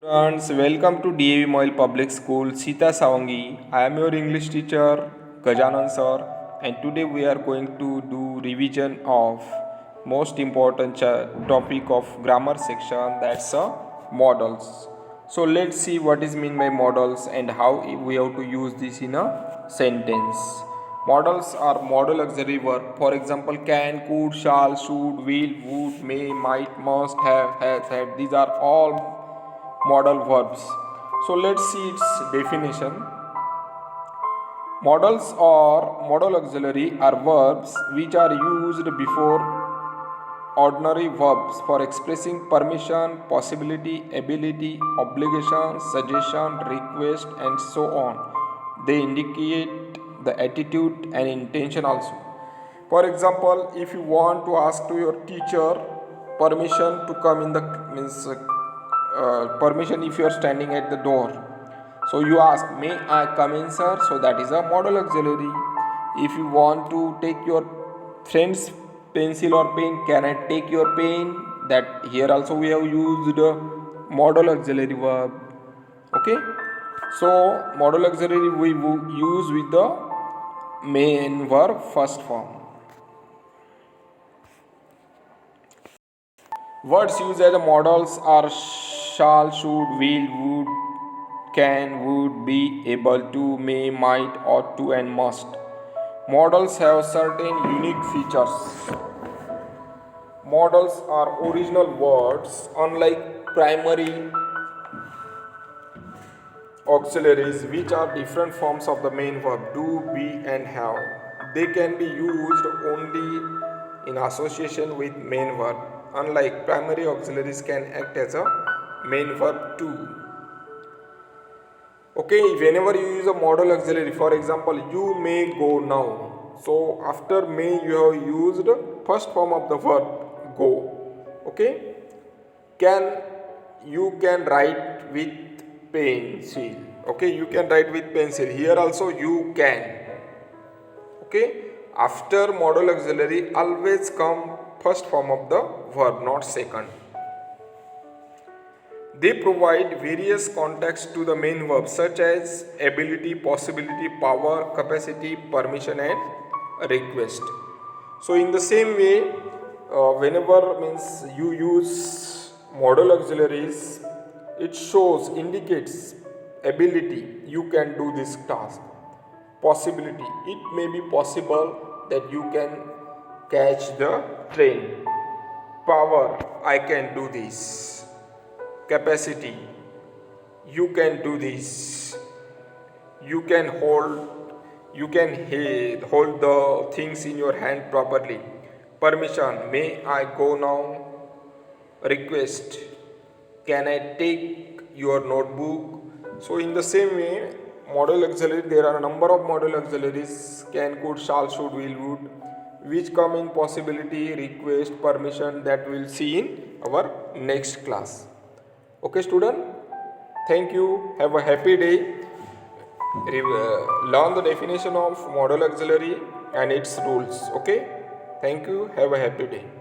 Friends, welcome to DAV Moil Public School, Sita Sawangi. I am your English teacher, Gajanan sir, and today we are going to do revision of most important topic of grammar section, that's modals. So let's see what is mean by modals and how we have to use this in a sentence. Modals are modal auxiliary verb. For example, can, could, shall, should, will, would, may, might, must, have, has, had. These are all modal verbs. So let's see its definition. Modals or modal auxiliary are verbs which are used before ordinary verbs for expressing permission, possibility, ability, obligation, suggestion, request, and so on. They indicate the attitude and intention also. For example, if you want to ask to your teacher permission to come in the permission if you are standing at the door, so you ask, may I come in, sir? So that is a modal auxiliary. If you want to take your friend's pencil or pen, can I take your pen? That here also we have used a modal auxiliary verb. Okay, so modal auxiliary we use with the main verb first form. Words used as modals are shall, should, will, would, can, would, be, able to, may, might, ought to, and must. Modals have certain unique features. Modals are original words, unlike primary auxiliaries, which are different forms of the main verb do, be, and have. They can be used only in association with main verb. Unlike primary auxiliaries can act as a main verb too. Okay, whenever you use a modal auxiliary, for example, you may go now. So after may you have used first form of the verb go. Okay, you can write with pencil. Okay, you can write with pencil. Here also you can. Okay, after modal auxiliary always come first form of the verb, not second. They provide various contexts to the main verb such as ability, possibility, power, capacity, permission, and request. So in the same way, whenever means you use modal auxiliaries, it indicates ability, you can do this task. Possibility, it may be possible that you can catch the train. Power, I can do this. Capacity, you can do this. You can hold the things in your hand properly. Permission, may I go now? Request, can I take your notebook? So in the same way, modal auxiliary, there are a number of modal auxiliaries, can, could, shall, should, will, would, which come in possibility, request, permission, that we'll see in our next class. Okay student, thank you, have a happy day. Learn the definition of modal auxiliary and its rules. Okay, thank you, have a happy day.